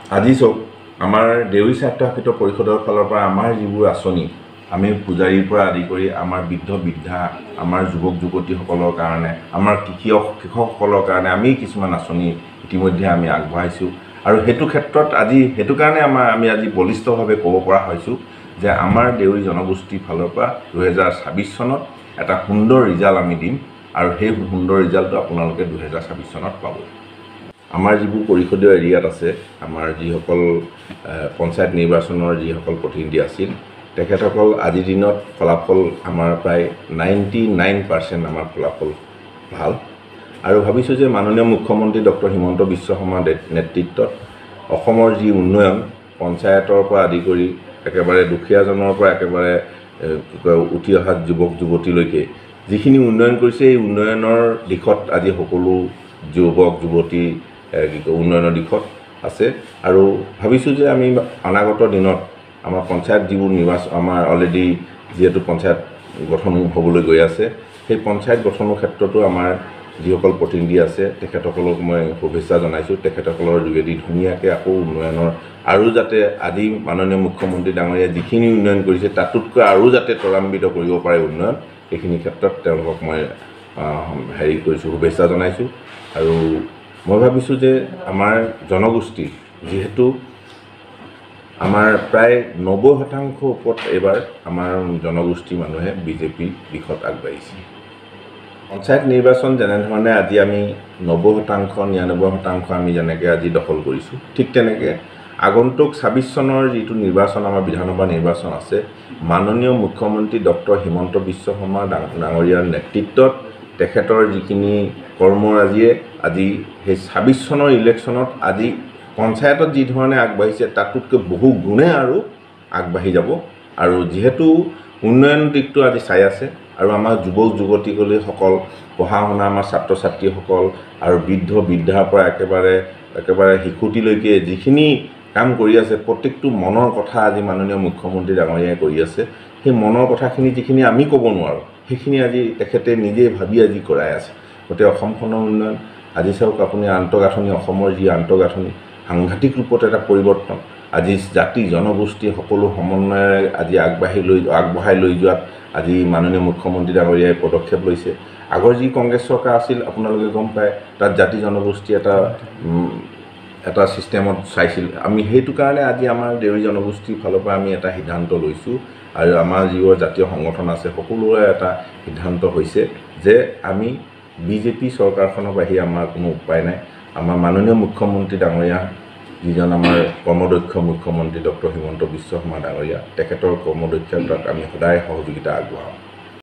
আজি চব আমাৰ দেউৰী স্বায়ত্তশাসিত পৰিষদৰ ফালৰ পৰা আমাৰ যিবোৰ আঁচনি আমি পূজাৰীৰ পৰা আদি কৰি আমাৰ বৃদ্ধ বৃদ্ধা আমাৰ যুৱক যুৱতীসকলৰ কাৰণে আমাৰ কৃষকসকলৰ কাৰণে আমি কিছুমান আঁচনি ইতিমধ্যে আমি আগবঢ়াইছোঁ আৰু সেইটো কাৰণে আমি আজি বলিষ্ঠভাৱে ক'ব পৰা হৈছোঁ যে আমাৰ দেউৰী জনগোষ্ঠীৰ ফালৰ পৰা 2026 চনত এটা সুন্দৰ ৰিজাল্ট আমি দিম আৰু সেই সুন্দৰ ৰিজাল্টটো আপোনালোকে 2026 চনত পাব। আমাৰ যিবোৰ পৰিষদীয় এৰিয়াত আছে আমাৰ যিসকল পঞ্চায়ত নিৰ্বাচনৰ যিসকল প্ৰতিনিধি আছিল তেখেতসকল আজিৰ দিনত ফলাফল আমাৰ প্ৰায় 99% আমাৰ ফলাফল ভাল আৰু ভাবিছোঁ যে মাননীয় মুখ্যমন্ত্ৰী ডক্টৰ হিমন্ত বিশ্ব শৰ্মাৰ নেতৃত্বত অসমৰ যি উন্নয়ন পঞ্চায়তৰ পৰা আদি কৰি একেবাৰে দুখীয়াজনৰ পৰা একেবাৰে উঠি অহা যুৱক যুৱতীলৈকে যিখিনি উন্নয়ন কৰিছে এই উন্নয়নৰ দিশত আজি সকলো যুৱক যুৱতী উন্নয়নৰ দিশত আছে আৰু ভাবিছোঁ যে আমি অনাগত দিনত আমাৰ পঞ্চায়ত যিবোৰ নিৰ্বাচন আমাৰ অলৰেডি যিহেতু পঞ্চায়ত গঠন হ'বলৈ গৈ আছে সেই পঞ্চায়ত গঠনৰ ক্ষেত্ৰতো আমাৰ যিসকল প্ৰতিনিধি আছে তেখেতসকলক মই শুভেচ্ছা জনাইছোঁ। তেখেতসকলৰ যোগেদি ধুনীয়াকৈ আকৌ উন্নয়নৰ আৰু যাতে আজি মাননীয় মুখ্যমন্ত্ৰী ডাঙৰীয়াই যিখিনি উন্নয়ন কৰিছে তাতোতকৈ আৰু যাতে ত্বৰান্বিত কৰিব পাৰে উন্নয়ন এইখিনি ক্ষেত্ৰত তেওঁলোকক মই শুভেচ্ছা জনাইছোঁ আৰু মই ভাবিছোঁ যে আমাৰ জনগোষ্ঠী যিহেতু আমাৰ প্ৰায় 90% ওপৰত এইবাৰ আমাৰ জনগোষ্ঠীৰ মানুহে বিজেপি দিশত আগবাঢ়িছে। পঞ্চায়ত নিৰ্বাচন যেনেধৰণে আজি আমি 90% 99% আমি যেনেকৈ আজি দখল কৰিছোঁ ঠিক তেনেকৈ আগন্তুক 26 চনৰ যিটো নিৰ্বাচন আমাৰ বিধানসভা নিৰ্বাচন আছে মাননীয় মুখ্যমন্ত্ৰী ডক্টৰ হিমন্ত বিশ্ব শৰ্মা ডাঙৰীয়াৰ নেতৃত্বত তেখেতৰ যিখিনি কৰ্মৰাজিয়ে আজি সেই 26 চনৰ ইলেকশ্যনত আজি পঞ্চায়তত যি ধৰণে আগবাঢ়িছে তাতোতকৈ বহু গুণে আৰু আগবাঢ়ি যাব আৰু যিহেতু উন্নয়ন দিশটো আজি চাই আছে আৰু আমাৰ যুৱক যুৱতীসকল পঢ়া শুনা আমাৰ ছাত্ৰ ছাত্ৰীসকল আৰু বৃদ্ধ বৃদ্ধাৰ পৰা একেবাৰে শিশুটিলৈকে যিখিনি কাম কৰি আছে প্ৰত্যেকটো মনৰ কথা আজি মাননীয় মুখ্যমন্ত্ৰী ডাঙৰীয়াই কৰি আছে সেই মনৰ কথাখিনি যিখিনি আমি ক'ব নোৱাৰোঁ সেইখিনি আজি তেখেতে নিজেই ভাবি আজি কৰাই আছে। গতিকে অসমখনৰ উন্নয়ন আজি চাওক আপুনি আন্তঃগাঁথনি অসমৰ যি আন্তঃগাঁথনি সাংঘাতিক ৰূপত এটা পৰিৱৰ্তন আজি জাতি জনগোষ্ঠী সকলো সমন্বয়েৰে আজি আগবঢ়াই লৈ যোৱাত আজি মাননীয় মুখ্যমন্ত্ৰী ডাঙৰীয়াই পদক্ষেপ লৈছে। আগৰ যি কংগ্ৰেছ চৰকাৰ আছিল আপোনালোকে গম পায় তাত জাতি জনগোষ্ঠী এটা ছিষ্টেমত চাইছিল আমি সেইটো কাৰণে আজি আমাৰ দেউৰী জনগোষ্ঠীৰ ফালৰ পৰা আমি এটা সিদ্ধান্ত লৈছোঁ আৰু আমাৰ যিবোৰ জাতীয় সংগঠন আছে সকলোৰে এটা সিদ্ধান্ত হৈছে যে আমি বিজেপি চৰকাৰখনৰ বাহিৰে আমাৰ কোনো উপায় নাই। আমাৰ মাননীয় মুখ্যমন্ত্ৰী ডাঙৰীয়া যিজন আমাৰ কৰ্মদক্ষ মুখ্যমন্ত্ৰী ডক্টৰ হিমন্ত বিশ্ব শৰ্মা ডাঙৰীয়া তেখেতৰ কৰ্মদক্ষতাক আমি সদায় সহযোগিতা আগবঢ়াওঁ।